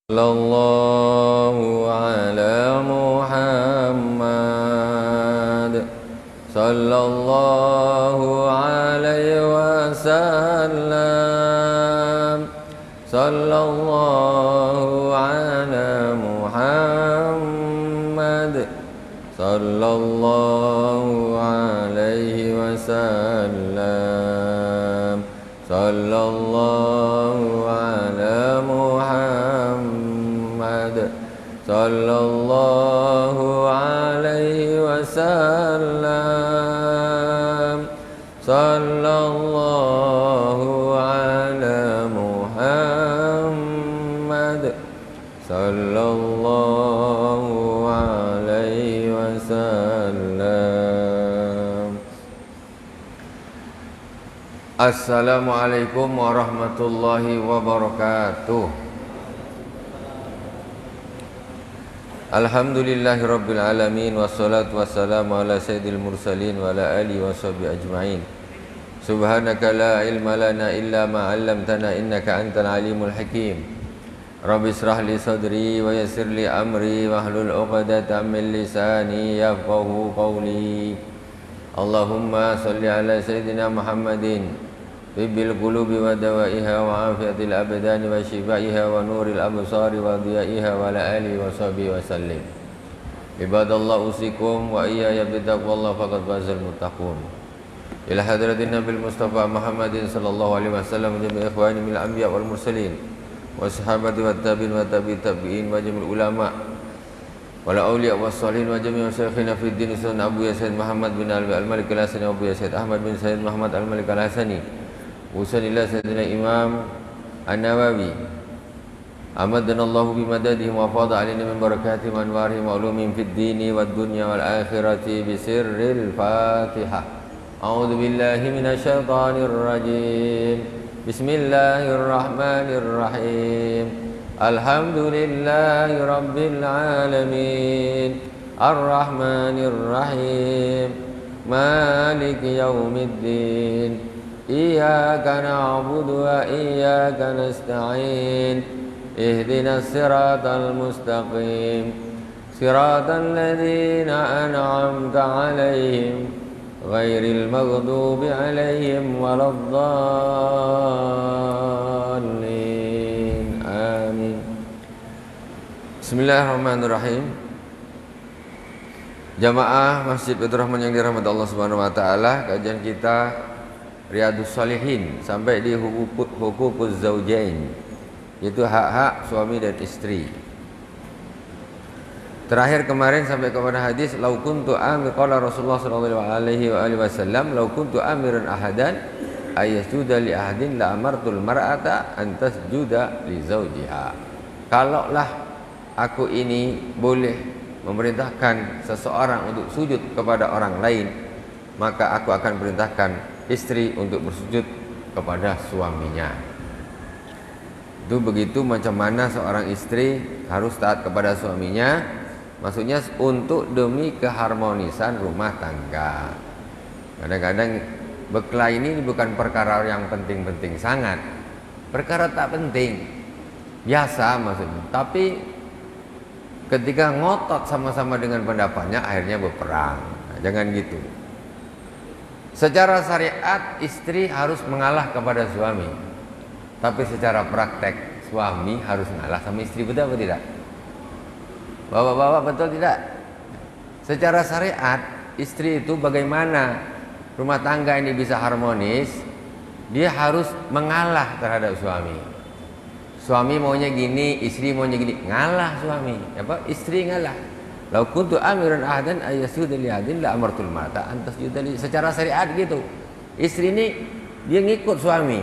Sallallahu ala Muhammad Sallallahu alaihi wasallam Sallallahu ala Muhammad Sallallahu alaihi wasallam Sallallahu ala Muhammad Sallallahu alaihi wasallam Sallallahu ala Muhammad Sallallahu alaihi wasallam. Assalamualaikum warahmatullahi wabarakatuh. Alhamdulillahi rabbil alamin, wassalatu wassalamu ala sayyidil mursalin wa ala alihi wa sahbihi ajma'in. Subhanaka la ilma lana illa ma 'allamtana innaka antal alimul hakim. Rabbi israh li sadri wa yassir li amri wahlul 'uqdatam min lisani yafqahu qawli. Allahumma salli ala sayyidina Muhammadin Tibbil qulubi wa dawaiha wa afiatil abdani wa shifaiha wa nuril absari wa diyaiha wa ala alihi wa sahbihi wa sallim. Ibadallah usikum wa iyaya bitaqwallah faqad fazal muttaqun. Ila hadratin Nabil Mustafa Muhammadin sallallahu alaihi wasallam wa jami'i ikhwani minal anbiya wal mursalin wa sahabati wa tabi'in wa tabi'in wa jami'il ulama wal awliya was salihin wa jami'i masyayikhina fid din sunan Abu Yasid Muhammad bin Al-Malik Al-Hasani wa Abu Yasid Ahmad bin Sayyid Muhammad Al-Malik Al-Hasani Usanillah Sayyidina Imam An-Nawawi Amadana Allahu bimadadihim wa fadha alina min barakatihim wa anwarihim wa ulumihim fid dini wad dunya wal akhirati bisirril Fatihah. A'udzu billahi minasy syaithanir rajim. Bismillahirrahmanirrahim. Alhamdulillahi rabbil alamin. Ar-Rahmanir Rahim. Maliki yaumiddin. Iyyaka na'budu wa iyyaka nasta'in. Ihdinas siratal mustaqim. Siratal ladzina an'amta 'alaihim ghairil maghdubi 'alaihim waladdallin. Amin. Bismillahirrahmanirrahim. Jamaah Masjid Baitur Rahman yang dirahmati Allah Subhanahu wa taala, kajian kita Riyadhus Shalihin sampai di hukukuz zaujain, yaitu hak-hak suami dan istri. Terakhir kemarin sampai kepada hadis lau kuntu amir qala Rasulullah sallallahu alaihi wasallam lau kuntu amiran ahadan ayyasjuda li ahadin la amartul mar'ata an tasjuda li zawjiha. Kalaulah aku ini boleh memerintahkan seseorang untuk sujud kepada orang lain, maka aku akan perintahkan istri untuk bersujud kepada suaminya. Itu begitu macam mana seorang istri harus taat kepada suaminya, maksudnya untuk demi keharmonisan rumah tangga. Kadang-kadang berkelahi ini bukan perkara yang penting-penting sangat, perkara tak penting, biasa maksudnya. Tapi ketika ngotot sama-sama dengan pendapatnya, akhirnya berperang. Nah, jangan gitu. Secara syariat istri harus mengalah kepada suami, tapi secara praktek suami harus mengalah sama istri, betul atau tidak? Bapak-bapak, betul tidak? Secara syariat istri itu bagaimana rumah tangga ini bisa harmonis, dia harus mengalah terhadap suami. Suami maunya gini, istri maunya gini, ngalah suami, apa? Istri ngalah. Lau kuntu amiran ahadan ayyasjuda li ahadin la amartul mar'ata an tasjuda li. Secara syariat gitu. Istri ini dia ngikut suami.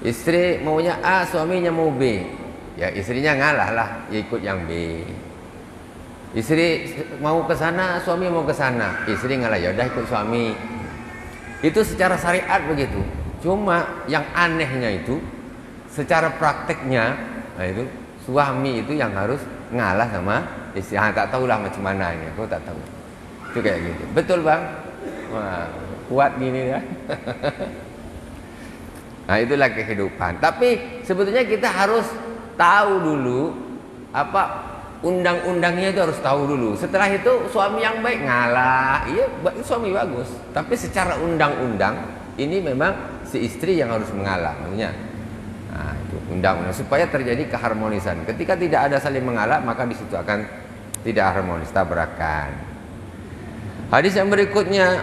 Istri maunya A, suaminya mau B. Ya istrinya ngalah lah, ikut yang B. Istri mau ke sana, suami mau ke sana. Istri ngalah, ya udah ikut suami. Itu secara syariat begitu. Cuma yang anehnya itu secara prakteknya, nah itu suami itu yang harus ngalah sama istri. Tak tahulah macam mana ini, aku tak tahu. Itu kayak gitu. Betul bang? Wah, kuat gini ya. Nah itulah kehidupan. Tapi sebetulnya kita harus tahu dulu apa undang-undangnya, itu harus tahu dulu. Setelah itu suami yang baik ngalah, iya suami bagus. Tapi secara undang-undang ini memang si istri yang harus mengalah, maksudnya. Nah, itu undang-undang supaya terjadi keharmonisan. Ketika tidak ada saling mengalah, maka di situ akan tidak harmonis, tabrakan. Hadis yang berikutnya,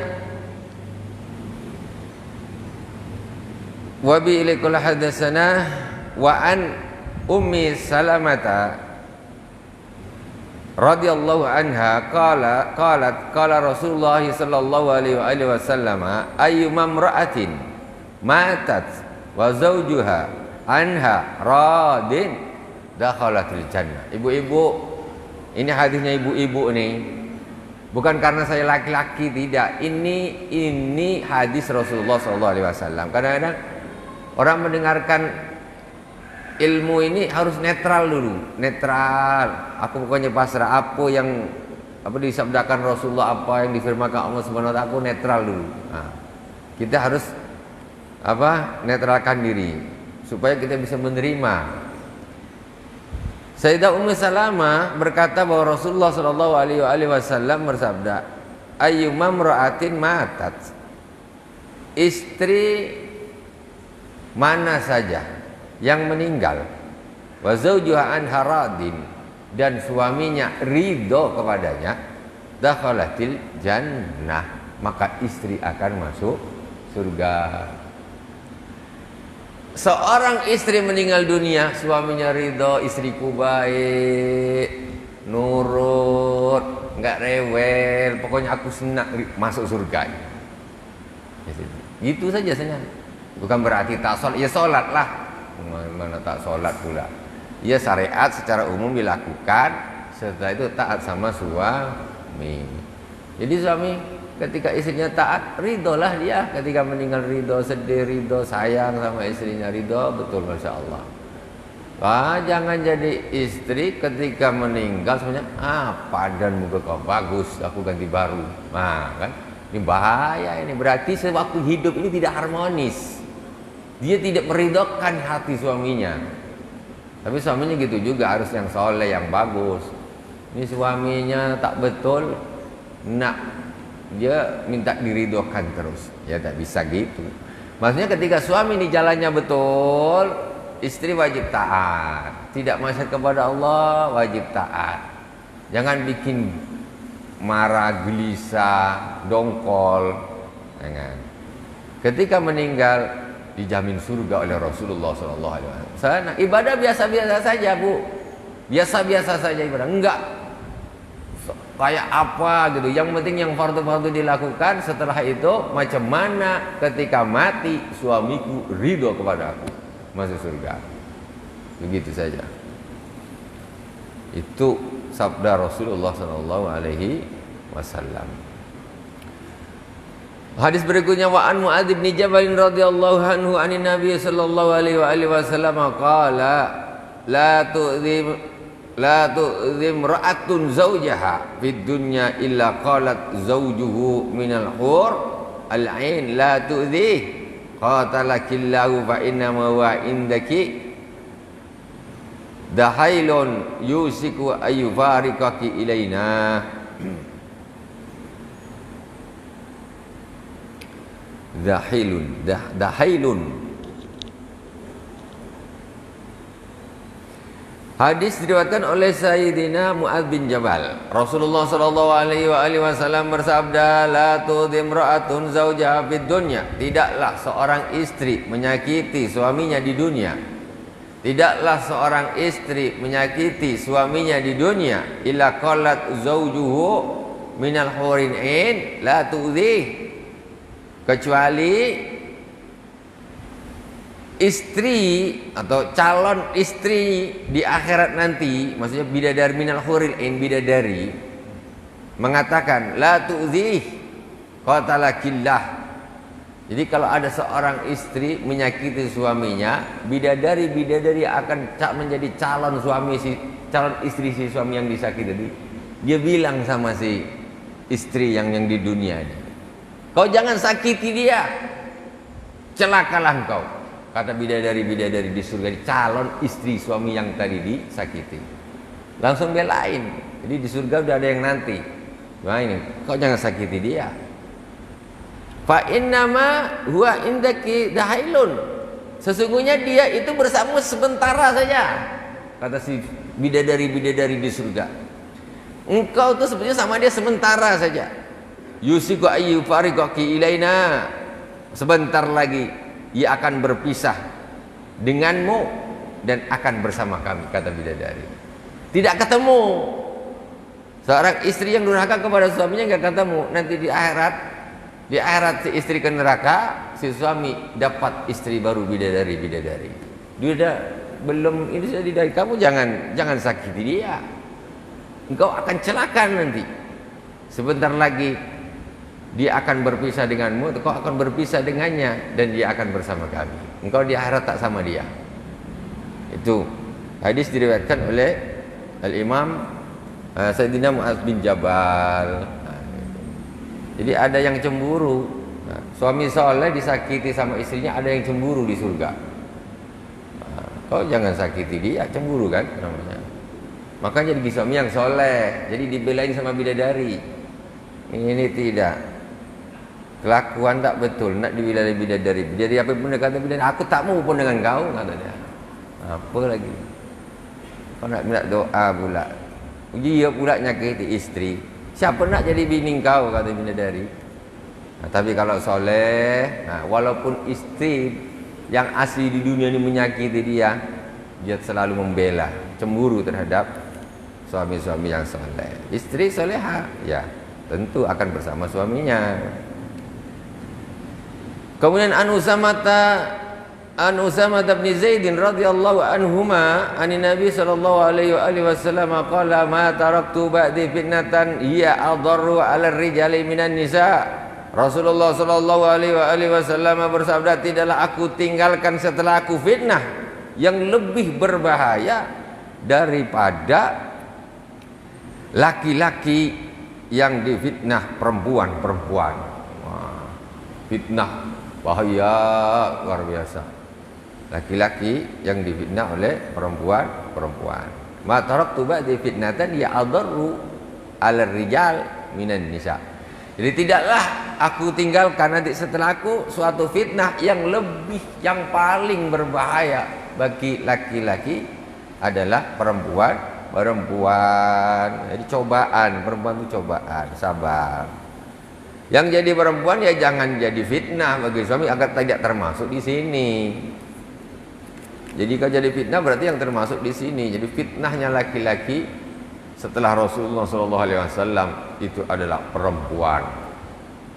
wa bi ilaikul hadatsana wa an Ummi Salamata radhiyallahu anha qala Rasulullah sallallahu alaihi wasallam ayyuma imra'atin matat wa zawjuha anha radin dakhalatil jannah. Ibu-ibu, ini hadisnya ibu-ibu nih. Bukan karena saya laki-laki, tidak. Ini hadis Rasulullah sallallahu alaihi wasallam. Kadang-kadang orang mendengarkan ilmu ini harus netral dulu, netral. Aku pokoknya pasrah apa yang disabdakan Rasulullah, apa yang difirmankan Allah Subhanahu wa taala, aku netral dulu. Nah, kita harus netralkan diri supaya kita bisa menerima. Sayyidah Ummu Salamah berkata bahwa Rasulullah sallallahu alaihi wasallam bersabda, ayyuma imra'atin matat, istri mana saja yang meninggal, wa zawjuha anha radin, dan suaminya ridho kepadanya, dakhalatil jannah, maka istri akan masuk surga. Seorang istri meninggal dunia, suaminya ridho, istriku baik, nurut, nggak rewel, pokoknya aku senang, masuk surga. Gitu saja senang. Bukan berarti tak sholat, ya sholat lah. Mana tak sholat pula. Ya syariat secara umum dilakukan, setelah itu taat sama suami. Jadi suami ketika istrinya taat, ridholah dia. Ketika meninggal ridho, sedih ridho, sayang sama istrinya ridho, betul, masya Allah. Wah, jangan jadi istri ketika meninggal semuanya, padan muka kau bagus, aku ganti baru. Nah kan, ini bahaya ini. Berarti sewaktu hidup ini tidak harmonis. Dia tidak meridhokan hati suaminya. Tapi suaminya gitu juga, harus yang soleh, yang bagus. Ini suaminya tak betul, dia minta diridhokan terus. Ya tak bisa gitu. Maksudnya ketika suami di jalannya betul, istri wajib taat. Tidak maksiat kepada Allah, wajib taat. Jangan bikin marah, gelisah, dongkol. Jangan. Ketika meninggal dijamin surga oleh Rasulullah SAW. Ibadah biasa-biasa saja, Bu. Biasa-biasa saja ibadah. Enggak kayak apa gitu. Yang penting yang fardu-fardu dilakukan. Setelah itu macam mana ketika mati suamiku ridho kepada aku, masuk surga. Begitu saja. Itu sabda Rasulullah SAW. Hadis berikutnya, wa an Muadz bin Jabal radhiyallahu anhu anin Nabi sallallahu alaihi wasallam qala la tu'dhim ra'atun zawjaha fid dunya illa qalat zawjuhu minal hur al-ain la tu'dhih qatalakillahu fa inna ma wa indaki dahailun yusiku ayyufarikaki ilaina. Dahailun. Hadis diriwayatkan oleh Sayyidina Muadz bin Jabal. Rasulullah sallallahu alaihi wasallam bersabda, la tudhim ra'atun zawjaha fid dunya. Tidaklah seorang istri menyakiti suaminya di dunia. Tidaklah seorang istri menyakiti suaminya di dunia illa qalat zawjuhu minal hurin ain la tudhih, kecuali istri atau calon istri di akhirat nanti, maksudnya bidadari minal huril ain, bidadari mengatakan la tu'dhih qatalakillah. Jadi kalau ada seorang istri menyakiti suaminya, bidadari akan menjadi calon istri si suami yang disakiti. Dia bilang sama si istri yang di dunia ini, kau jangan sakiti dia, celakalah engkau. kata bidadari-bidadari di surga, calon istri suami yang tadi disakiti. Langsung belain. Jadi di surga udah ada yang nanti. Wah ini, kau jangan sakiti dia. Fa innama huwa indaki dahailun. Sesungguhnya dia itu bersamamu sementara saja. Kata si bidadari-bidadari di surga. Engkau tuh sebenarnya sama dia sementara saja. Yusiku ayyu fariqaki ilaina. Sebentar lagi ia akan berpisah denganmu dan akan bersama kami, kata bidadari. Tidak ketemu. Seorang istri yang durhaka kepada suaminya nggak ketemu. Nanti di akhirat si istri ke neraka, si suami dapat istri baru bidadari. Dia udah belum ini sudah dari kamu, jangan sakiti dia. Engkau akan celaka nanti. Sebentar lagi dia akan berpisah denganmu, engkau akan berpisah dengannya dan dia akan bersama kami. Engkau di akhirat tak sama dia. Itu hadis diriwayatkan oleh Al-Imam Sayyidina Mu'adz bin Jabal. Jadi ada yang cemburu. Suami soleh disakiti sama istrinya, ada yang cemburu di surga. Kau jangan sakiti dia, cemburu kan namanya. Makanya jadi suami yang soleh, jadi dibelain sama bidadari. Ini tidak. Kelakuan tak betul, nak dibela bidadari. Jadi apa pun dia kata bidadari, aku tak mau pun dengan kau, kata dia. Apa lagi? Kau nak minta doa pula. Dia pula nyakiti istri. Siapa nak jadi bini kau, kata bidadari. Tapi kalau soleh, walaupun istri yang asli di dunia ini menyakiti dia selalu membela, cemburu terhadap suami-suami yang soleh. Istri soleha, ya tentu akan bersama suaminya. Kemudian An Usamah bin Zaidin radhiyallahu anhuma anin Nabi sallallahu alaihi wasallam qala ma taraktu ba'di fitnatan hiya adarru 'ala ar-rijali minan nisa. Rasulullah sallallahu alaihi wasallam bersabda, tidaklah aku tinggalkan setelah aku fitnah yang lebih berbahaya daripada laki-laki yang difitnah perempuan-perempuan. Fitnah bahaya luar biasa. Laki-laki yang difitnah oleh perempuan-perempuan. Ma taraktu ba'di fitnatan ya adarru 'alal rijal minan nisa. Jadi tidaklah aku tinggalkan nanti setelah aku suatu fitnah yang paling berbahaya bagi laki-laki adalah perempuan. Jadi cobaan, perempuan itu cobaan, sabar. Yang jadi perempuan ya jangan jadi fitnah bagi suami agar tidak termasuk di sini. Jadi kalau jadi fitnah berarti yang termasuk di sini. Jadi fitnahnya laki-laki setelah Rasulullah SAW itu adalah perempuan.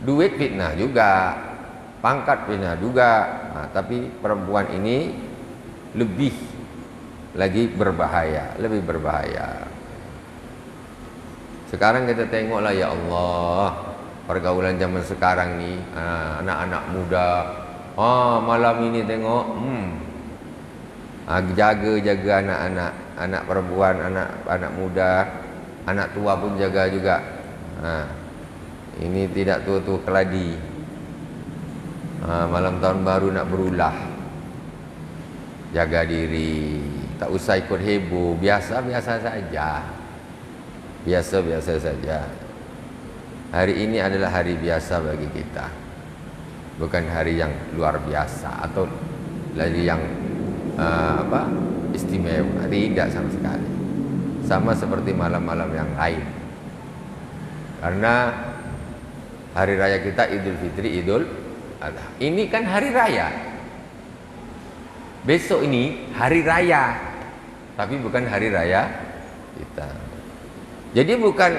Duit fitnah juga, pangkat fitnah juga. Tapi perempuan ini lebih lagi berbahaya, lebih berbahaya. Sekarang kita tengoklah ya Allah, pergaulan zaman sekarang nih, anak-anak muda. Malam ini tengok, jaga anak-anak, anak perempuan, anak muda, anak tua pun jaga juga. Ini tidak tua-tua keladi. Malam tahun baru nak berulah, jaga diri, tak usah ikut heboh, biasa-biasa saja, biasa-biasa saja. Hari ini adalah hari biasa bagi kita, bukan hari yang luar biasa atau lagi yang istimewa. Tidak sama sekali. Sama seperti malam-malam yang lain. Karena hari raya kita Idul Fitri, Idul Adha. Ini kan hari raya. Besok ini hari raya, tapi bukan hari raya kita. Jadi bukan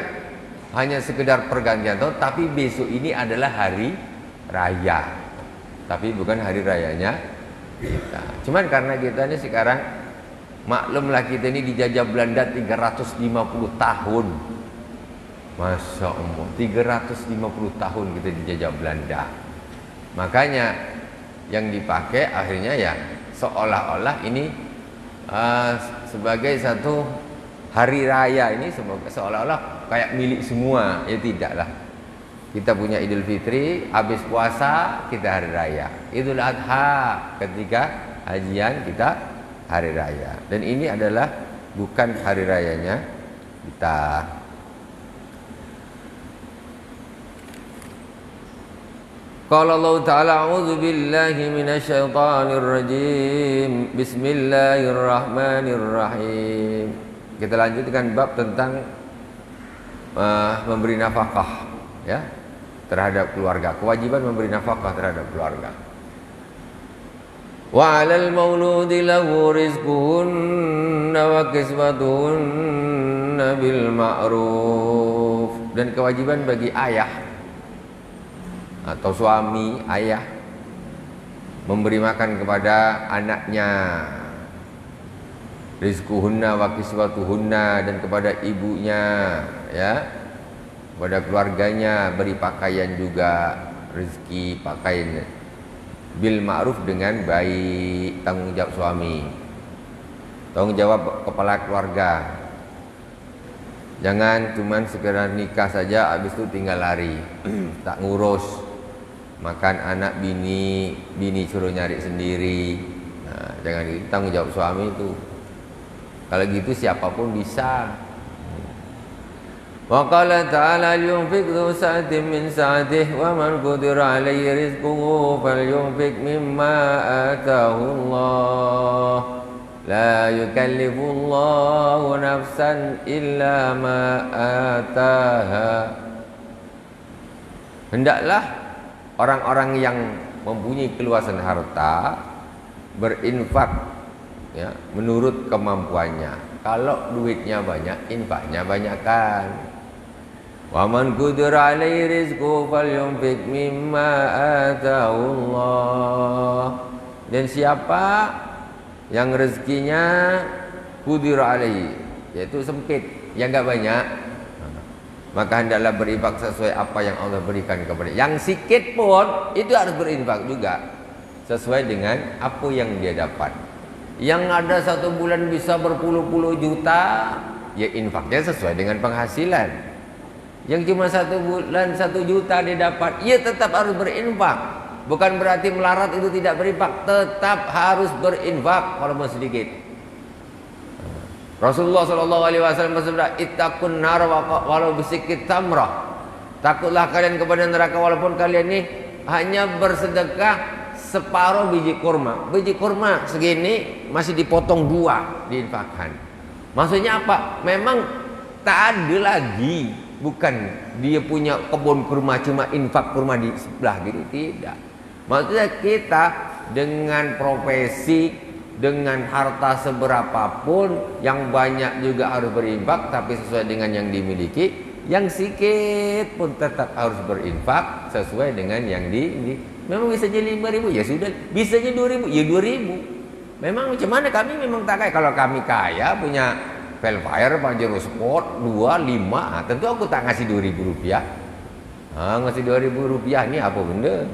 hanya sekedar pergantian tahun, tapi besok ini adalah hari raya, tapi bukan hari rayanya kita. Cuman karena kita ini sekarang, maklumlah kita ini dijajah Belanda 350 tahun. Masya Allah, 350 tahun kita dijajah Belanda. Makanya yang dipakai akhirnya ya seolah-olah ini sebagai satu hari raya ini seolah-olah kayak milik semua. Ya tidaklah. Kita punya Idul Fitri, habis puasa kita hari raya. Idul Adha ketika hajian, kita hari raya. Dan ini adalah bukan hari rayanya kita. Qala Allah Ta'ala a'udzu billahi minasyaitonir rajim. Bismillahirrahmanirrahim. Kita lanjutkan bab tentang memberi nafkah ya terhadap keluarga. Kewajiban memberi nafkah terhadap keluarga. Wa 'alal mauludi lahu rizquhunna wa kiswatuhunna bil ma'ruf. Dan kewajiban bagi ayah atau suami, ayah memberi makan kepada anaknya, rizquhunna wa kiswatuhunna, dan kepada ibunya ya, kepada keluarganya beri pakaian juga, rezeki pakaian bil ma'ruf, dengan baik. Tanggung jawab suami, tanggung jawab kepala keluarga. Jangan cuman sekedar nikah saja habis itu tinggal lari tak ngurus. Makan anak bini suruh nyari sendiri. Nah, jangan gitu, tanggung jawab suami itu. Kalau gitu siapapun bisa. Wa qala ta'ala yunfiq dzu sa'atin min sa'atihi wa man qudira 'alaihi rizquhu falyunfiq mimma ataahu Allah. La yukallifu Allahu nafsan illa ma ataaha. Hendaklah orang-orang yang mempunyai keluasan harta berinfak ya, menurut kemampuannya. Kalau duitnya banyak, infaknya banyakkan. Wa man qudira 'alaihi rizquhu falyunfiq mimma ataahu Allah. Dan siapa yang rezekinya qudira 'alaihi, yaitu sempit, yang enggak banyak, maka hendaklah berinfak sesuai apa yang Allah berikan kepada. Yang sikit pun itu harus berinfak juga sesuai dengan apa yang dia dapat. Yang ada satu bulan bisa berpuluh-puluh juta, ya infaknya sesuai dengan penghasilan. Yang cuma satu bulan 1 juta dia dapat, ya tetap harus berinfak. Bukan berarti melarat itu tidak berinfak, tetap harus berinfak walaupun sedikit. Rasulullah SAW bersabda, ittaqun nar walau bisikit tamrah. Takutlah kalian kepada neraka walaupun kalian ini hanya bersedekah separuh biji kurma. Biji kurma segini masih dipotong 2 diinfakkan. Maksudnya apa? Memang tak ada lagi, bukan dia punya kebun kurma cuma infak kurma di sebelah gitu, tidak. Maksudnya kita dengan profesi, dengan harta seberapapun, yang banyak juga harus berinfak, tapi sesuai dengan yang dimiliki. Yang sedikit pun tetap harus berinfak sesuai dengan yang memang bisa jadi 5.000, ya sudah. Bisa jadi 2.000, ya 2.000. Memang macam mana, kami memang tak kaya. Kalau kami kaya, punya Velfire, Pajero Sport 2, 5, tentu aku tak ngasih 2.000 rupiah. Ngasih 2.000 rupiah ini apa benda?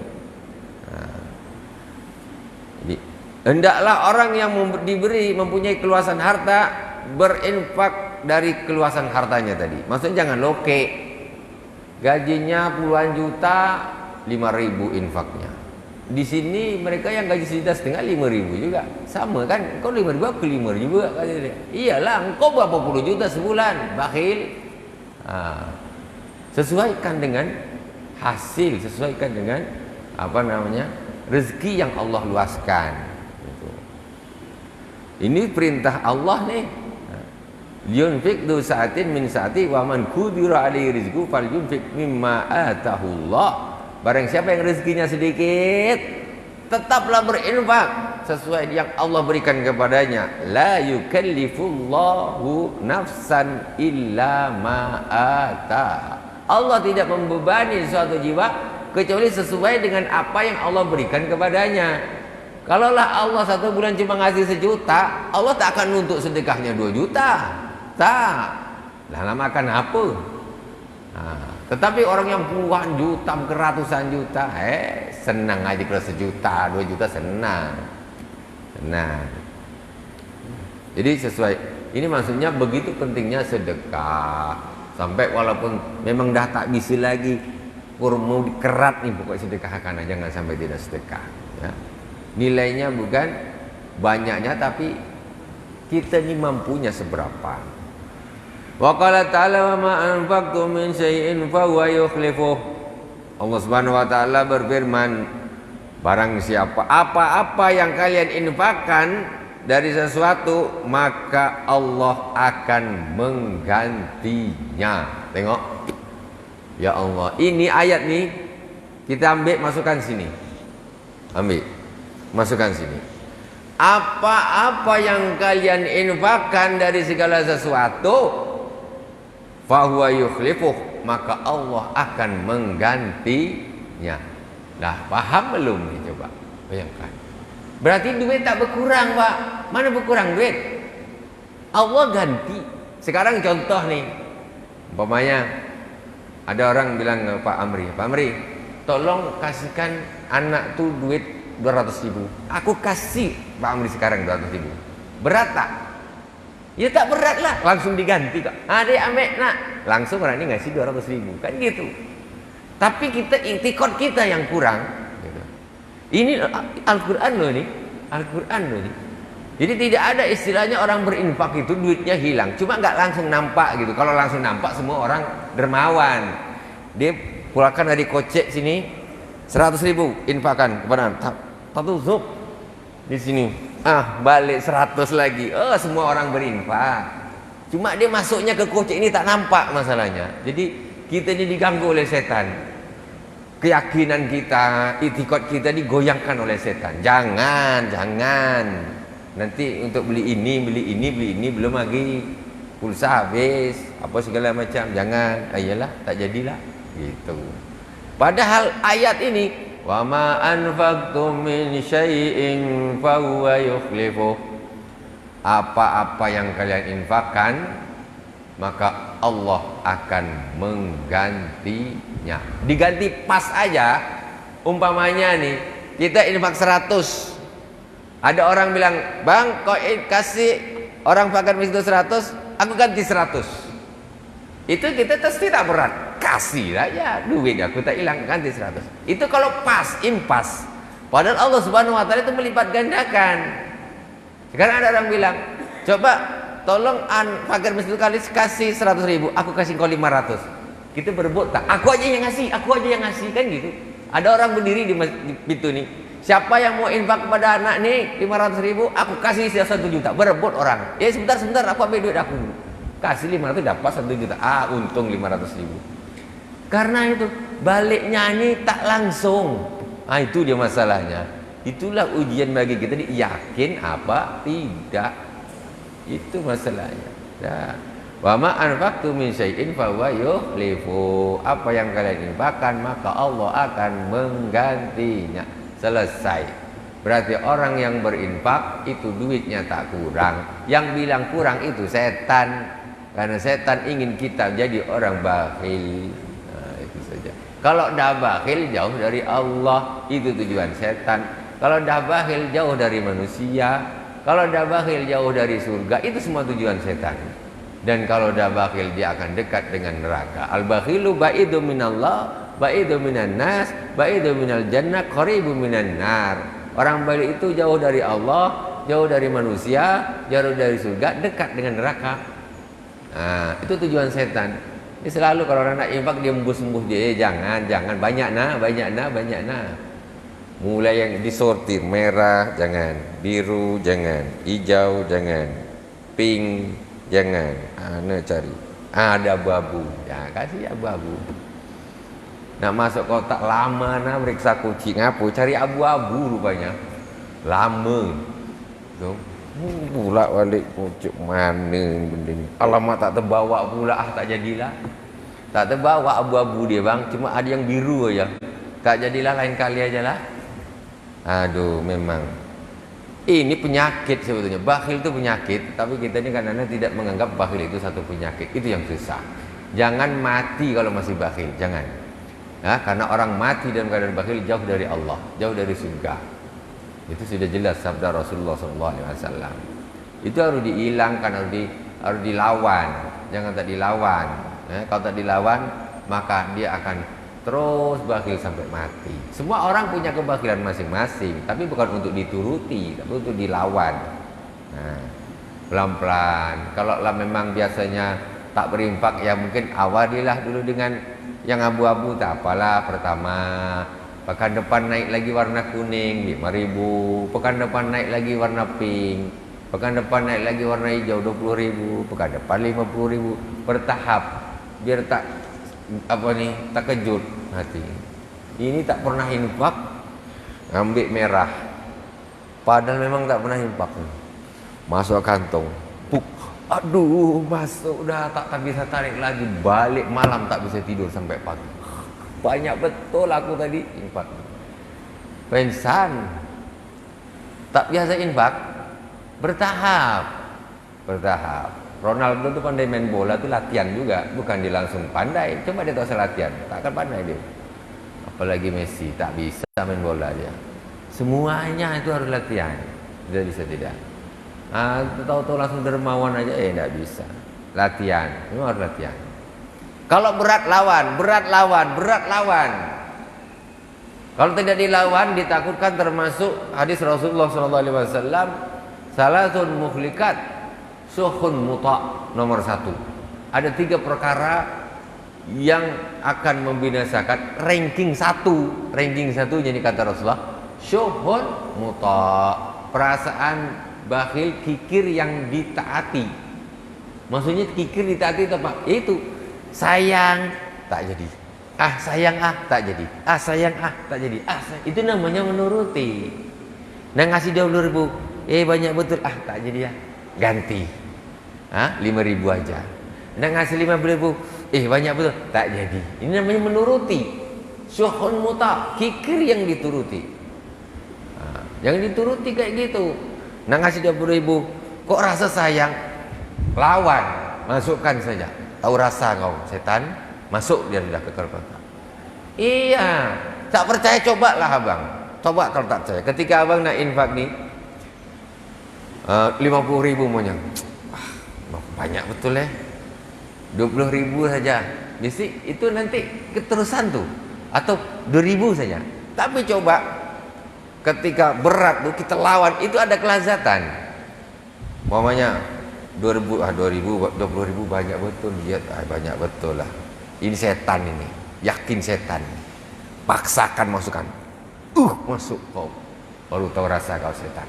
Jadi hendaklah orang yang mempunyai keluasan harta berinfak dari keluasan hartanya tadi. Maksudnya jangan loke. Gajinya puluhan juta, 5.000 infaknya. Di sini mereka yang gaji 1,5 juta 5.000 juga. Sama kan? Engkau 5.000, aku 5.000 juga kata dia. Iyalah, engkau berapa puluh juta sebulan, bakhil. Sesuaikan dengan hasil, sesuaikan dengan rezeki yang Allah luaskan. Ini perintah Allah nih. Yunfiq dzu sa'atin min sa'ati wa man qudira 'alaihi rizquhu falyunfiq mimma atahu Allah. Barang siapa yang rezekinya sedikit, tetaplah berinfak sesuai yang Allah berikan kepadanya. La yukallifullahu nafsan illa ma ata. Allah tidak membebani suatu jiwa kecuali sesuai dengan apa yang Allah berikan kepadanya. Kalaulah Allah 1 bulan cuma ngasih 1 juta, Allah tak akan nuntut sedekahnya 2 juta. Tak. Lah makan apa? Tetapi orang yang puluhan juta, ratusan juta, senang aja kalau 1 juta, 2 juta senang. Senang. Jadi sesuai. Ini maksudnya begitu pentingnya sedekah. Sampai walaupun memang dah tak bisa lagi, kurma kerat nih pokoknya sedekahkan aja, jangan sampai tidak sedekah. Ya. Nilainya bukan banyaknya, tapi kita ini mampunya seberapa. Wa qala ta'ala wa ma anfaqtum min syai'in fa huwa yukhlifuh. Allah Subhanahu wa taala berfirman, barang siapa apa-apa yang kalian infakkan dari sesuatu, maka Allah akan menggantinya. Tengok. Ya Allah, ini ayat nih kita ambil masukkan sini. Ambil. Masukkan sini. Apa-apa yang kalian infakkan dari segala sesuatu, fahuwa yukhlifuh, maka Allah akan menggantinya. Dah paham belum nih, coba bayangkan. Berarti duit tak berkurang, Pak. Mana berkurang duit? Allah ganti. Sekarang contoh nih, umpamanya ada orang bilang ke Pak Amri, tolong kasihkan anak tuh duit 200.000. Aku kasih Pak Amri sekarang 200.000. Berat tak? Ya tak berat lah, langsung diganti kok. Dia ambil nak, langsung orang ini ngasih 200.000, kan gitu. Tapi kita intikot kita yang kurang. Gitu. Ini Al-Quran loh nih, Al-Quran loh nih. Jadi tidak ada istilahnya orang berinfak itu duitnya hilang, cuma nggak langsung nampak gitu. Kalau langsung nampak semua orang dermawan. Dia keluarkan dari kocek sini 100.000 infakan kepada satu zub di sini. Balik 100 lagi. Semua orang berinfak. Cuma dia masuknya ke kocek ini tak nampak masalahnya. Jadi kita ini diganggu oleh setan. Keyakinan kita, itikad kita digoyangkan oleh setan. Jangan. Nanti untuk beli ini belum lagi. Pulsa habis, apa segala macam. Jangan. Ayolah, tak jadilah. Gitu. Padahal ayat ini, wa ma anfaqtum min syai'in fa huwa yukhlifuh. Apa-apa yang kalian infakkan, maka Allah akan menggantinya. Diganti pas aja. Umpamanya nih, kita infak 100. Ada orang bilang, "Bang, kau kasih orang fakir miskin 100, aku ganti 100." Itu kita pasti tak berat. Kasih aja duit, aku tak hilang, ganti 100. Itu kalau pas, impas. Padahal Allah Subhanahu wa taala itu melipat gandakan. Sekarang ada orang bilang, "Coba tolong fakir miskin kali kasih 100.000, aku kasih kau 500." Kita berebut tak? Aku aja yang ngasih, kan gitu. Ada orang berdiri di pintu nih. Siapa yang mau infak kepada anak nih 500.000, aku kasih 1 juta. Berebut orang. Sebentar, aku ambil duit aku. Kasih 500 dapat 1 juta. Untung 500.000. Karena itu baliknya ini tak langsung. Itu dia masalahnya. Itulah ujian bagi kita, yakin apa tidak. Itu masalahnya. Wa ma anfaqtum min syai'in fa huwa yukhlifu. Apa yang kalian infakkan, maka Allah akan menggantinya. Selesai. Berarti orang yang berinfak itu duitnya tak kurang. Yang bilang kurang itu setan. Karena setan ingin kita jadi orang bakhil. Itu saja. Kalau dah bakhil jauh dari Allah, itu tujuan setan. Kalau dah bakhil jauh dari manusia, kalau dah bakhil jauh dari surga, itu semua tujuan setan. Dan kalau dah bakhil dia akan dekat dengan neraka. Al-bakhilu ba'idu minallah, ba'idu minan nas, ba'idu minal jannah, qaribu minan nar. Orang bakhil itu jauh dari Allah, jauh dari manusia, jauh dari surga, dekat dengan neraka. Itu tujuan setan. Ini selalu kalau orang nak infak dia embus-embus dia, jangan banyak nah. Mulai yang disortir, merah jangan, biru jangan, hijau jangan, pink jangan. Cari. Ada abu-abu. Ya, kasih abu-abu. Nak masuk kotak lama nah meriksa kucing apa, cari abu-abu rupanya. Lama. Tuh. Pula balik pucuk mana ni benda ni. Alamak tak terbawa pula, tak jadilah. Tak terbawa abu-abu dia bang, cuma ada yang biru aja. Tak jadilah, lain kali aja lah. Aduh, memang ini penyakit sebetulnya. Bakhil itu penyakit, tapi kita ini kadang-kadang tidak menganggap bakhil itu satu penyakit. Itu yang susah. Jangan mati kalau masih bakhil, jangan. Karena orang mati dalam keadaan bakhil jauh dari Allah, jauh dari surga. Itu sudah jelas sabda Rasulullah SAW. Itu harus dihilangkan, harus dilawan. Jangan tak dilawan. Kalau tak dilawan, maka dia akan terus bakhil sampai mati. Semua orang punya kebakhilan masing-masing, tapi bukan untuk dituruti, tapi untuk dilawan. Nah, pelan-pelan. Kalau lah memang biasanya tak berinfak, ya mungkin awalilah dulu dengan yang abu-abu, tak apalah. Pertama, pekan depan naik lagi warna kuning 5.000, pekan depan naik lagi warna pink, pekan depan naik lagi warna hijau 20.000, pekan depan 50.000, bertahap, biar tak tak kejut hati. Ini tak pernah infak, ambil merah, padahal memang tak pernah infak. Masuk kantong, puk, aduh masuk, udah tak bisa tarik lagi, balik malam tak bisa tidur sampai pagi. Banyak betul aku tadi infak. Pensan, tak biasa infak, bertahap. Ronaldo tuh pandai main bola tuh latihan juga, bukan dia langsung pandai. Coba dia tak usah latihan, tak akan pandai dia. Apalagi Messi, tak bisa main bola dia. Semuanya itu harus latihan. Tidak bisa tidak. Tahu-tahu langsung dermawan aja, tidak bisa. Latihan, memang harus latihan. Kalau berat lawan. Kalau tidak dilawan, ditakutkan, termasuk hadis Rasulullah SAW, salatun mukhlikat, suhun muta, nomor 1. Ada 3 perkara yang akan membinasakan ranking 1. Ranking 1 jadi kata Rasulullah, suhun muta, perasaan bakhil, kikir yang ditaati. Maksudnya kikir ditaati itu apa? Itu sayang tak jadi, sayang tak jadi, sayang tak jadi, itu namanya menuruti. Nah ngasih 20.000, banyak betul, tak jadi ya, ganti 5.000 aja. Nah ngasih 50.000, banyak betul, tak jadi. Ini namanya menuruti. Syuhun muta, kikir yang dituruti. Yang dituruti kayak gitu. Nah ngasih 20.000, kok rasa sayang, lawan, masukkan saja. Tahu rasa kau setan, masuk dia sudah ke kota. Iya, tak percaya, cobalah abang. Coba kalau tak percaya. Ketika abang nak infak nih 50.000 maunya, banyak betul 20.000 saja. Jadi itu nanti keterusan tuh, atau 2.000 saja. Tapi coba ketika berat tuh kita lawan, itu ada kelazatan. Mamanya 20.000 20.000 banyak betul, lihat banyak betul lah. Ini setan ini, yakin setan. Paksakan masukkan. Masuk kau. Baru tahu rasa kau setan.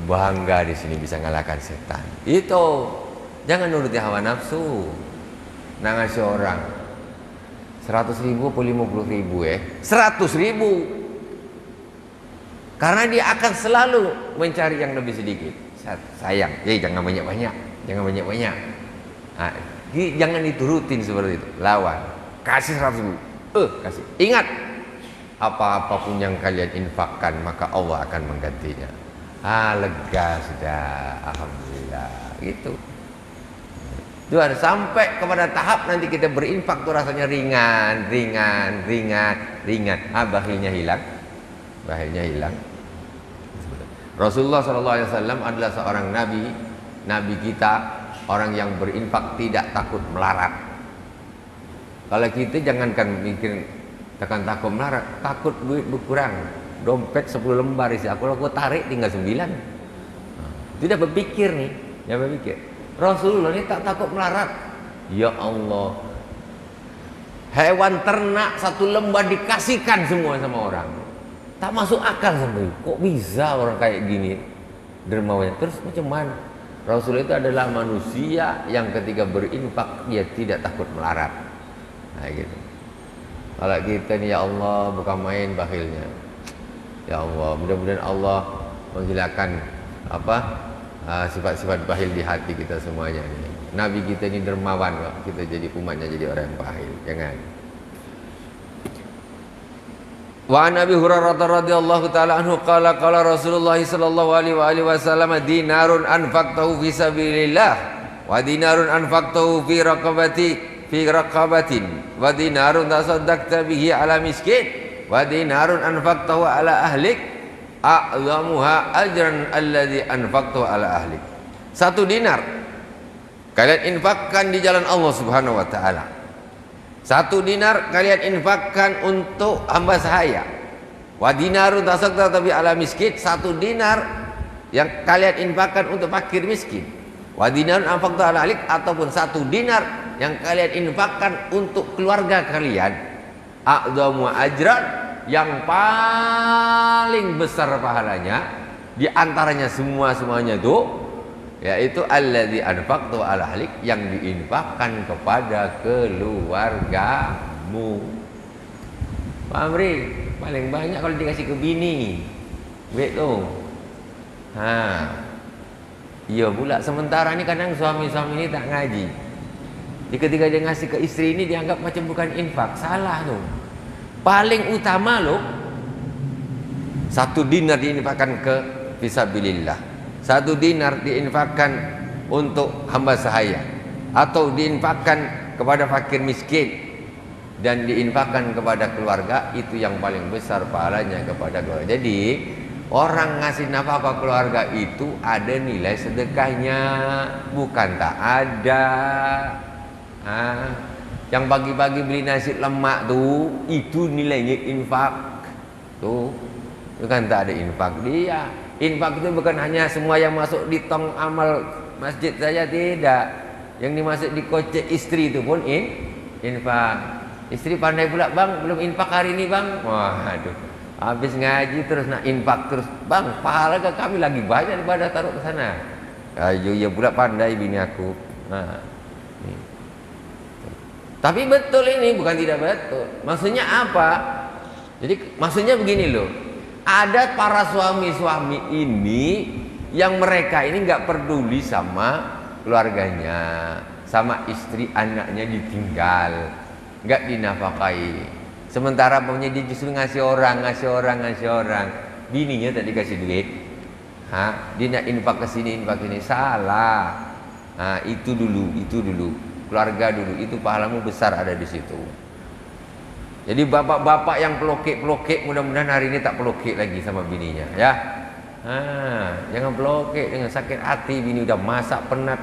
Bangga di sini bisa ngalahkan setan. Itu. Jangan nuruti hawa nafsu. Nah ngasih orang 100.000 atau 50.000 100.000. Karena dia akan selalu mencari yang lebih sedikit. Sayang, jangan banyak-banyak, jangan diturutin seperti itu. Lawan, kasih 100.000, kasih. Ingat, apa-apapun yang kalian infakkan, maka Allah akan menggantinya. Lega sudah, alhamdulillah. Gitu. Itu harus sampai kepada tahap nanti kita berinfak tuh rasanya ringan. Bakhilnya hilang. Rasulullah SAW adalah seorang nabi kita, orang yang berinfak tidak takut melarat. Kalau kita jangankan mikir takut melarat, takut duit berkurang, dompet 10 lembar isi, kalau aku tarik tinggal 9. Tidak berpikir nih, jangan berpikir. Rasulullah ini tak takut melarat. Ya Allah, hewan ternak 1 lembar dikasihkan semua sama orang. Tak masuk akal sampai, kok bisa orang kayak gini dermawannya. Terus macam mana? Rasul itu adalah manusia yang ketika berinfak dia tidak takut melarat. Nah gitu. Kalau kita nih, ya Allah, bukan main bakhilnya. Ya Allah, mudah-mudahan Allah menghilangkan sifat-sifat bakhil di hati kita semuanya nih. Nabi kita ini dermawan kok, kita jadi umatnya jadi orang yang bakhil. Jangan. Wa an Abi Hurairah radhiyallahu taala anhu qala Rasulullah sallallahu alaihi wasallam, dinarun anfaqtahu fi sabilillah wa dinarun anfaqtahu fi raqabatin wa dinarun tasaddaqta bihi ala miskin wa dinarun anfaqtahu ala ahlik a'zamuha ajran alladhi anfaqtahu ala ahlik. 1 dinar kalian infakkan di jalan Allah Subhanahu wa taala. 1 dinar kalian infakkan untuk hamba sahaya. Wa dinarun tasaddaqta bi ala miskin, 1 dinar yang kalian infakkan untuk fakir miskin. Wa dinarun anfaqta ala alik, ataupun 1 dinar yang kalian infakkan untuk keluarga kalian. A'dhamu ajran, yang paling besar pahalanya di antaranya semuanya itu, yaitu alladzi anfaqtu ala ahlik, yang diinfakkan kepada keluargamu. Paham, Ri? Paling banyak kalau dikasih ke bini. Baik tu. Iya pula, sementara ni kadang suami-suami ni tak ngaji. Ketika dia ngasih ke istri ini dianggap macam bukan infak. Salah tu. Paling utama loh, 1 dinar diinfakkan ke fisabilillah, 1 dinar diinfakkan untuk hamba sahaya, atau diinfakkan kepada fakir miskin, dan diinfakkan kepada keluarga, itu yang paling besar pahalanya kepada keluarga. Jadi orang ngasih nafkah keluarga itu ada nilai sedekahnya, bukan tak ada. Yang pagi-pagi beli nasi lemak tuh, itu nilainya infak. Tuh, bukan tak ada infak dia. Infak itu bukan hanya semua yang masuk di tong amal masjid saja, tidak. Yang dimasuk di kocek istri itu pun infak. Istri pandai pula, bang, belum infak hari ini bang. Waduh, habis ngaji terus nak infak terus, bang, pahala ke kami lagi banyak daripada taruh ke sana. Ayo, ya pula pandai bini aku. Tapi betul ini, bukan tidak betul. Maksudnya apa? Jadi maksudnya begini loh. Ada para suami-suami ini yang mereka ini nggak peduli sama keluarganya, sama istri anaknya ditinggal, nggak dinafkahi. Sementara punya dia justru ngasih orang. Bininya tak dikasih duit. Dia nak infak ke sini, salah. Itu dulu. Keluarga dulu, itu pahalamu besar ada di situ. Jadi bapak-bapak yang pelokek, mudah-mudahan hari ini tak pelokek lagi sama bininya, ya. Jangan pelokek dengan sakit hati, bini udah masak penat,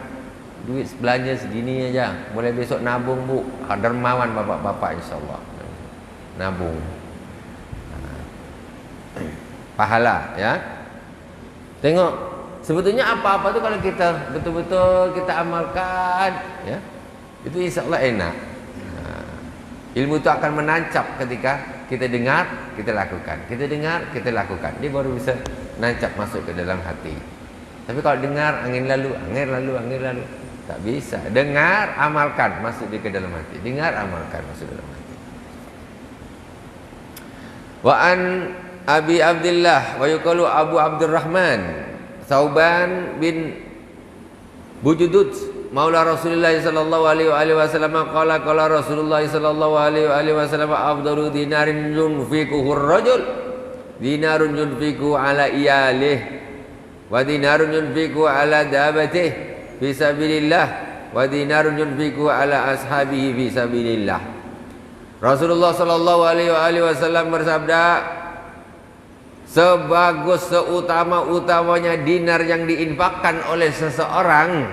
duit belanja segini aja, mulai besok nabung, Bu. Dermawan bapak-bapak, insyaallah. Nabung. Pahala, ya. Tengok, sebetulnya apa-apa tuh kalau kita betul-betul kita amalkan, ya, itu insya Allah enak. Ilmu itu akan menancap ketika kita dengar, kita lakukan. Kita dengar, kita lakukan. Dia baru bisa nancap masuk ke dalam hati. Tapi kalau dengar, angin lalu, tak bisa. Dengar, amalkan, masuk dia ke dalam hati. Dengar, amalkan, masuk dalam hati. Wa an Abi Abdullah wa yuqalu Abu Abdurrahman Sauban bin Bujudud Maula Rasulullah sallallahu alaihi wasallam qala Rasulullah sallallahu alaihi wasallam afdalu dinarin yunfiquhu ar-rajul dinarun yunfiqu ala iyalih wa dinarun yunfiqu ala dabatih fi sabilillah wa dinarun yunfiqu ala ashabihi fi sabilillah. Rasulullah sallallahu alaihi wasallam bersabda, sebagus seutama-utamanya dinar yang diinfakkan oleh seseorang,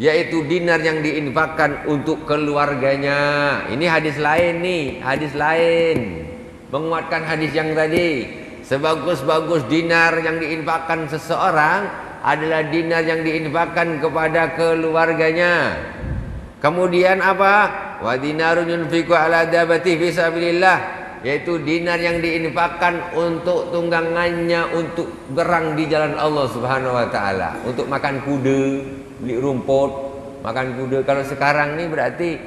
yaitu dinar yang diinfakkan untuk keluarganya. Ini hadis lain nih, hadis lain menguatkan hadis yang tadi. Sebagus-bagus dinar yang diinfakkan seseorang adalah dinar yang diinfakkan kepada keluarganya. Kemudian apa? Wa dinarun yunfiqu ala dabati fi sabilillah, yaitu dinar yang diinfakkan untuk tunggangannya untuk gerang di jalan Allah Subhanahu wa taala, untuk makan kuda, beli rumput, makan kuda. Kalau sekarang ni berarti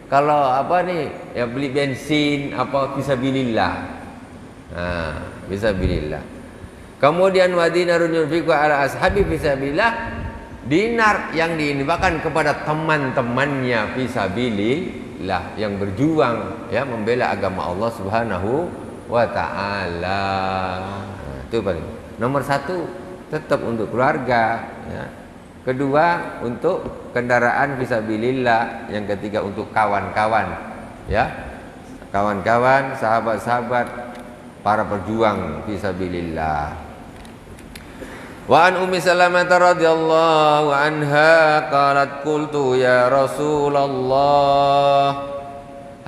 kalau apa ni, ya beli bensin apa, fisabilillah. Fisabilillah. Kemudian wa dinarun yunfiqu ala ashabi fisabilillah, dinar yang diinfakkan kepada teman-temannya fisabilillah, yang berjuang, ya, membela agama Allah Subhanahu wa taala. Itu paling nomor 1 tetap untuk keluarga, ya. Kedua untuk kendaraan fisabilillah, yang ketiga untuk kawan-kawan, ya, kawan-kawan, sahabat-sahabat, para perjuang fisabilillah. Wa an Ummi Salamah radhiyallahu anha qalat qultu ya Rasulullah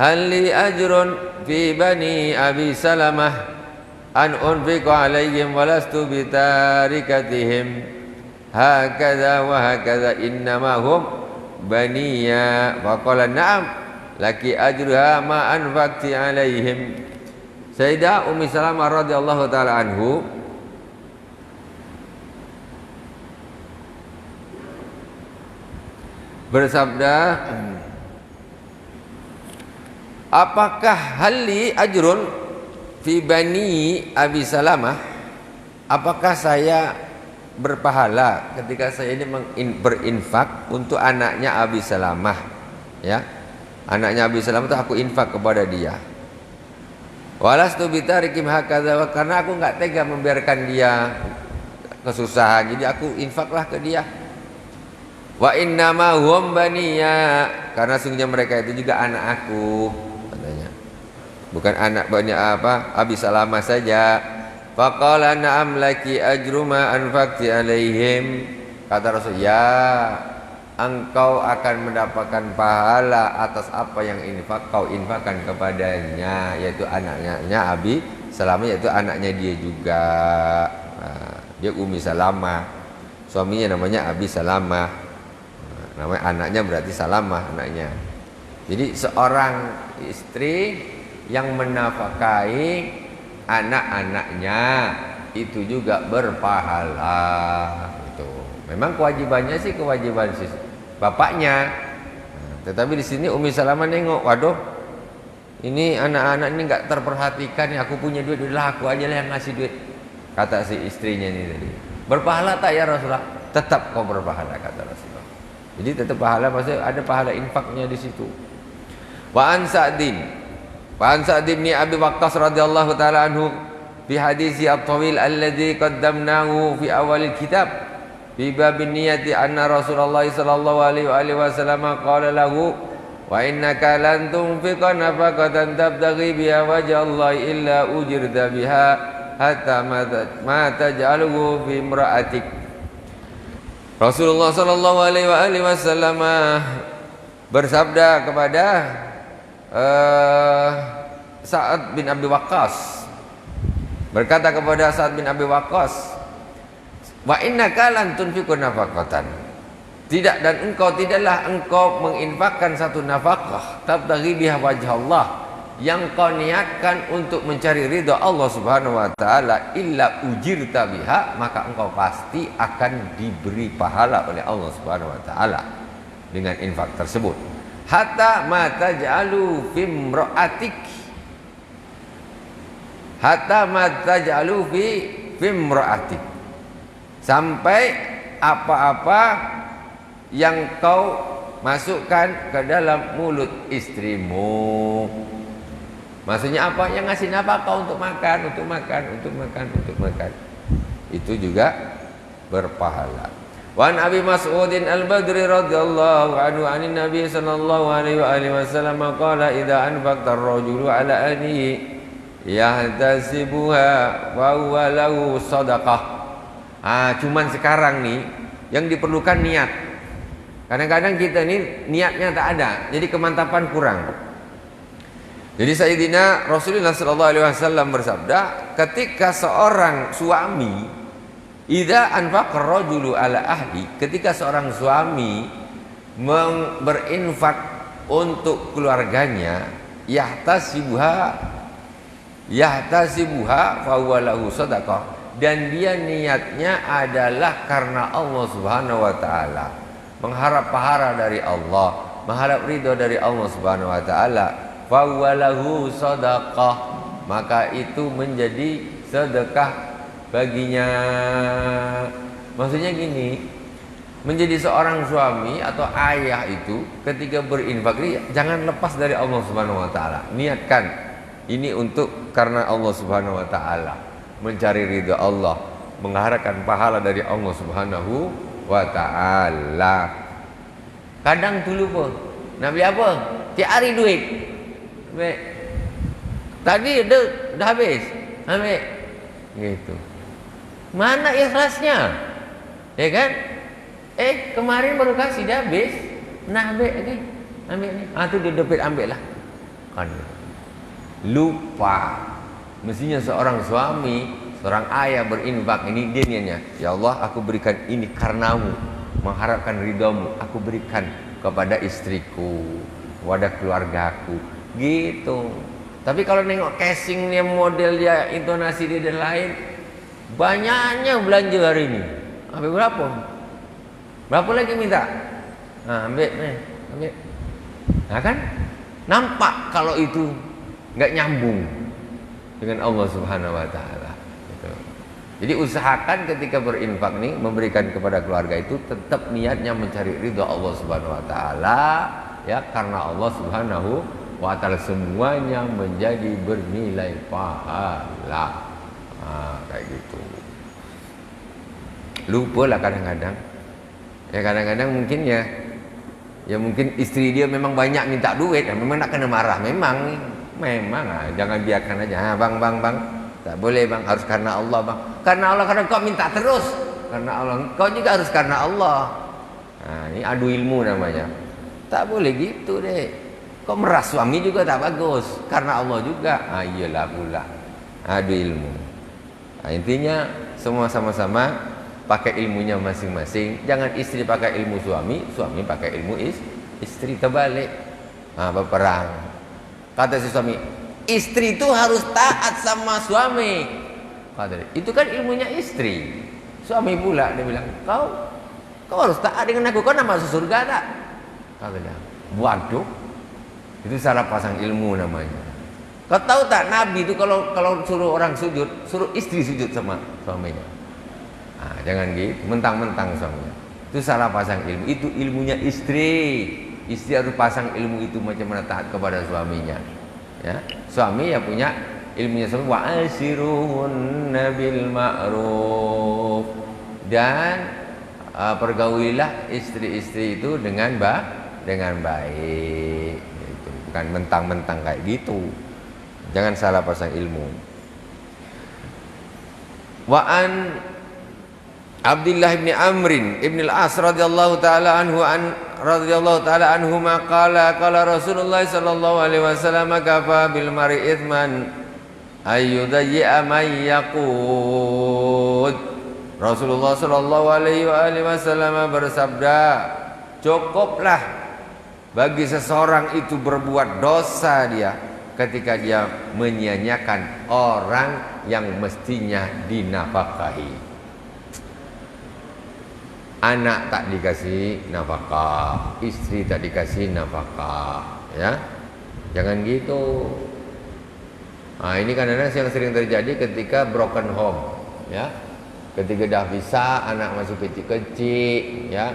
hal li ajrun fi bani Abi Salamah an unfiqa alaihim walastu bitarikatihim hakadha wa hakadha innama hum baniya. Faqala na'am laki ajruha ma anfaqti alaihim. Sayyidah Ummi Salamah radhiyallahu taala anhu bersabda, apakah hali ajrun fi bani Abi Salamah, apakah saya berpahala ketika saya ini berinfak untuk anaknya Abi Salamah, ya, anaknya Abi Salamah itu aku infak kepada dia. Walastu bitarikim hakadha, karena aku nggak tega membiarkan dia kesusahan, jadi aku infaklah ke dia. Wa innama hum baniya, karena sungguhnya mereka itu juga anak aku, katanya. Bukan anak banyak Abi Salamah saja. Faqala na'am laki ajru ma anfaqti alaihim. Kata Rasul, ya, engkau akan mendapatkan pahala atas apa yang kau infakkan kepadanya, yaitu anaknya Abi Salamah, yaitu anaknya dia juga. Nah, dia Ummi Salamah, suaminya namanya Abi Salamah. Namanya anaknya berarti Salamah anaknya. Jadi seorang istri yang menafkahi anak-anaknya itu juga berpahala. Itu memang kewajibannya sih kewajiban bapaknya. Tetapi di sini Ummi Salamah nengok, waduh, ini anak-anak ini nggak terperhatikan. Aku punya duit, udahlah aku aja lah yang ngasih duit. Kata si istrinya ini tadi. Berpahala tak ya Rasulullah? Tetap kau berpahala, kata Rasulullah. Jadi tetap pahala, maksudnya ada pahala infaknya di situ. Wa an Sa'din bin Abi Waqqas radhiyallahu taala anhu fi hadisi at-tawil alladhi qaddamnahu fi awal kitab fi bab niyati anna Rasulullah sallallahu alaihi wasallam qala lahu wa innaka lan tunfiqa nafaqatan tabtaghi biha wajha Allah illa ujirta biha hatta ma taj'aluhu fi imra'atik. Rasulullah sallallahu alaihi wasallam bersabda kepada Sa'ad bin Abi Waqqas, berkata kepada Sa'ad bin Abi Waqqas, wa innaka lan tunfiqu nafaqatan, tidak, dan engkau tidaklah engkau menginfakkan satu nafkah tabtaghi biha wajh Allah, yang kau niatkan untuk mencari ridha Allah Subhanahu wa taala, illa ujirta biha, maka engkau pasti akan diberi pahala oleh Allah Subhanahu wa taala dengan infak tersebut. Hatta ma taj'alu fi imra'atik, hatta ma taj'alu fi imra'atik, sampai apa-apa yang kau masukkan ke dalam mulut istrimu. Maksudnya apa? Yang ngasih nafkah untuk makan, untuk makan, untuk makan, untuk makan. Itu juga berpahala. Wa an Abi Mas'udin Al-Badri radhiyallahu anhu anin Nabi sallallahu alaihi wasallam qala idza anfaqta ar-rajulu ala anihi yahtasibuha wa huwa lahu shadaqah. Cuman sekarang nih yang diperlukan niat. Kadang-kadang kita ini niatnya tak ada, jadi kemantapan kurang. Jadi Sayyidina Rasulullah SAW bersabda, ketika seorang suami idza anfaqa rajulu ala ahli, ketika seorang suami berinfak untuk keluarganya, yahtasibuha fa huwa lahu shadaqah, dan dia niatnya adalah karena Allah Subhanahu wa taala, mengharap pahala dari Allah, mengharap ridho dari Allah Subhanahu wa taala, fa huwa lahu shadaqah, maka itu menjadi sedekah baginya. Maksudnya gini, menjadi seorang suami atau ayah itu ketika berinfak ini jangan lepas dari Allah Subhanahu wa taala. Niatkan ini untuk karena Allah Subhanahu wa taala, mencari ridha Allah, mengharapkan pahala dari Allah Subhanahu wa taala. Kadang dulu pun Nabi apa? Tiap hari duit. Ambil. Tadi dah habis. Ambil. Gitu. Mana ikhlasnya? Ya kan? Kemarin baru kasih dah habis. Nah ambil lagi. Ambil ni. Tu dia dompet ambil lah. Kan lupa. Mestinya seorang suami, seorang ayah berinfak, ini dia niatnya, ya Allah aku berikan ini karenamu, mengharapkan ridhamu, aku berikan kepada istriku, kepada keluargaku, gitu. Tapi kalau nengok casingnya, model dia, intonasi dia dan lain, banyaknya belanja hari ini. Ambil berapa? Berapa lagi minta? Nah, ambil. Nah kan, nampak kalau itu nggak nyambung dengan Allah Subhanahu Wa Taala. Gitu. Jadi usahakan ketika berinfak nih, memberikan kepada keluarga itu tetap niatnya mencari ridha Allah Subhanahu Wa Taala, ya, karena Allah Subhanahu Wa Taala semuanya menjadi bernilai pahala. Kayak gitu. Lupa lah kadang-kadang. Ya kadang-kadang mungkin ya mungkin istri dia memang banyak minta duit, ya memang nak kena marah, memang jangan biarkan aja. Bang, tak boleh bang, harus karena Allah bang. Karena Allah, karena kau minta terus. Karena Allah, kau juga harus karena Allah. Nah, ini adu ilmu namanya. Tak boleh gitu deh. Kau meras suami juga tak bagus. Karena Allah juga. Iyalah pula. Adu ilmu. Nah, intinya semua sama-sama pakai ilmunya masing-masing. Jangan istri pakai ilmu suami, suami pakai ilmu istri, terbalik. Berperang. Kata si suami, istri itu harus taat sama suami. Kata dia, itu kan ilmunya istri. Suami pula dia bilang, kau harus taat dengan aku, kau nak masuk surga tak? Kata dia, waduh, itu salah pasang ilmu namanya. Kau tahu tak, Nabi itu kalau suruh orang sujud, suruh istri sujud sama suaminya. Jangan gitu, mentang-mentang suaminya. Itu salah pasang ilmu. Itu ilmunya istri. Istri harus pasang ilmu itu macam mana taat kepada suaminya. Ya, suami ya punya ilmunya suami. Wa ashiruhunna bil ma'ruf. Dan pergaulilah istri-istri itu dengan baik. Gitu. Bukan mentang-mentang kayak gitu. Jangan salah pasang ilmu. Wa an Abdullah bin Amrin ibn al-As radhiyallahu taala anhu qala Rasulullah sallallahu alaihi wasallam kafa bil mar'i ithman ayyudayya man yaqud. Rasulullah sallallahu alaihi wasallam bersabda, cukuplah bagi seseorang itu berbuat dosa dia ketika dia menyia-nyiakan orang yang mestinya dinafkahi. Anak tak dikasih nafkah, istri tak dikasih nafkah, ya. Jangan gitu. Ini kadang-kadang yang sering terjadi ketika broken home, ya. Ketika dah bisa, anak masih kecil-kecil, ya.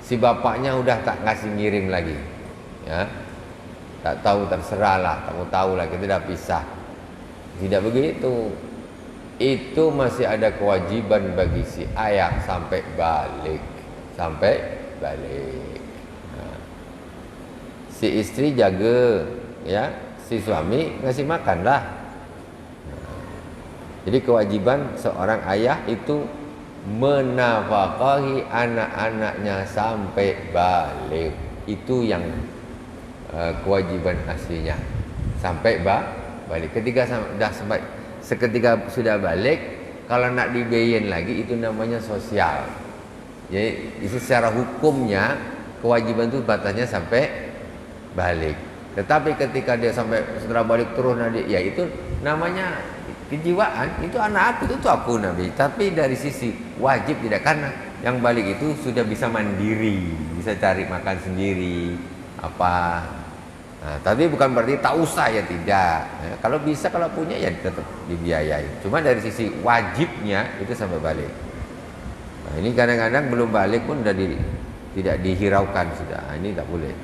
Si bapaknya udah tak ngasih ngirim lagi, ya. Tak tahu, terserah lah, tak tahu lah, kita dah pisah. Tidak begitu. Itu masih ada kewajiban bagi si ayah sampai balik. Si istri jaga, ya, si suami ngasih makan lah. Jadi kewajiban seorang ayah itu menafkahi anak-anaknya sampai balik. Itu yang kewajiban aslinya, sampai balik. Seketika sudah balik, kalau nak dibayarin lagi itu namanya sosial. Jadi secara hukumnya kewajiban itu batasnya sampai balik. Tetapi ketika dia sampai setelah balik terus ya itu namanya kejiwaan. Itu anak aku, itu aku Nabi. Tapi dari sisi wajib tidak, karena yang balik itu sudah bisa mandiri, bisa cari makan sendiri apa. Tapi bukan berarti tak usah, ya tidak. Kalau bisa, kalau punya ya tetap dibiayai. Cuma dari sisi wajibnya itu sampai balik. Ini kadang-kadang belum balik pun sudah tidak dihiraukan sudah. Ini tak boleh.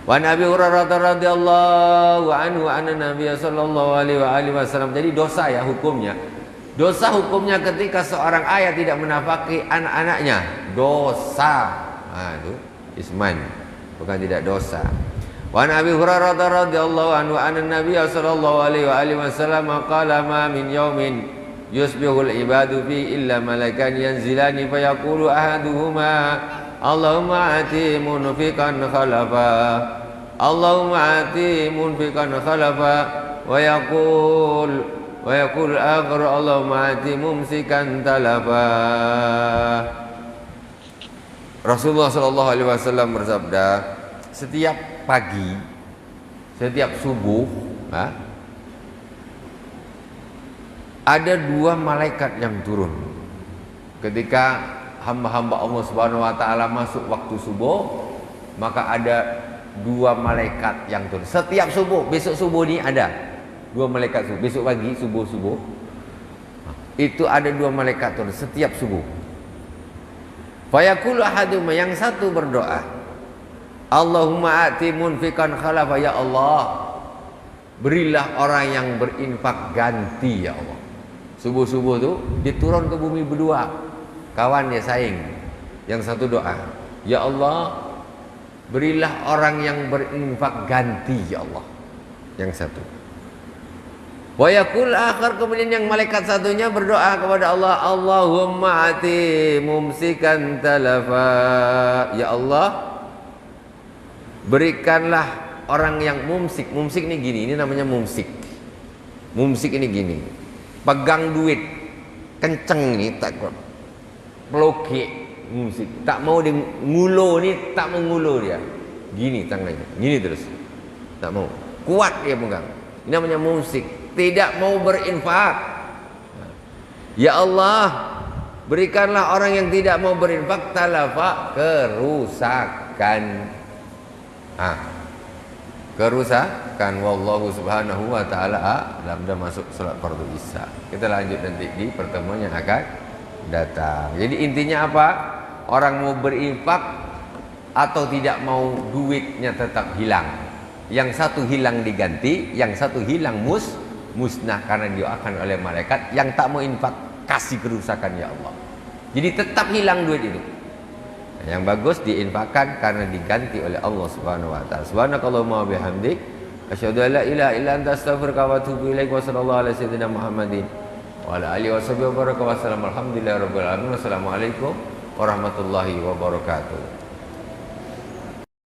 Wa Nabi Hurairah radhiyallahu anhu anna Nabi sallallahu alaihi wasallam. Jadi dosa ya hukumnya. Dosa hukumnya ketika seorang ayah tidak menafkahi anak-anaknya. Dosa. Itu isman, bukan tidak dosa. Wa Nabi Hurairah radhiyallahu anhu anna Nabi sallallahu alaihi wasallam qala ma min yaumin yusbihul ibadu fi illa malakan yanzilani fayaqulu ahaduhuma Allahumma ati munfiqan khalafa Allahumma ati munfiqan khalafa wa yaqul akhar Allahumma ati mumsikan talafa. Rasulullah sallallahu alaihi wasallam bersabda, setiap pagi, setiap subuh, ada dua malaikat yang turun. Ketika hamba-hamba Allah Subhanahu wa taala masuk waktu subuh, maka ada dua malaikat yang turun. Setiap subuh, besok subuh ini ada dua malaikat subuh. Besok pagi subuh itu ada dua malaikat turun setiap subuh. Fayaqulu ahaduma, yang satu berdoa, Allahumma ati munfiqan khalafa, ya Allah, berilah orang yang berinfak ganti ya Allah. Subuh-subuh itu diturun ke bumi berdua, kawan ya saing. Yang satu doa, ya Allah, berilah orang yang berinfak ganti ya Allah. Yang satu. Wa yaqul akhar, kemudian yang malaikat satunya berdoa kepada Allah, Allahumma ati mumsikan talafa, ya Allah, berikanlah orang yang mumsik. Mumsik ini gini, ini namanya mumsik. Mumsik ini gini, pegang duit kenceng ini, tak bloke. Mumsik, tak mau dia ngulo ni, tak mau ngulo dia. Gini tangannya, gini terus. Tak mau. Kuat dia pegang. Ini namanya mumsik, tidak mau berinfak. Ya Allah, berikanlah orang yang tidak mau berinfak talafa, kerusakan. Kerusakan. Wallahu subhanahu wa ta'ala dalam dah masuk salat fardu isya. Kita lanjut nanti di pertemuan yang akan datang. Jadi intinya apa? Orang mau berinfak atau tidak mau, duitnya tetap hilang. Yang satu hilang diganti, yang satu hilang musnah karena didoakan oleh malaikat. Yang tak mau infak, kasih kerusakan ya Allah. Jadi tetap hilang duit itu. Yang bagus diinfakkan karena diganti oleh Allah Subhanahu wa taala. Subhanakallahumma wa bihamdik, asyhadu an la ilaha illa anta, astaghfiruka wa atubu ilaik. Wa sallallahu ala sayyidina Muhammadin wa ala alihi washabihi wa baraka wa sallam. Alhamdulillahirabbil alamin. Wassalamualaikum warahmatullahi wabarakatuh.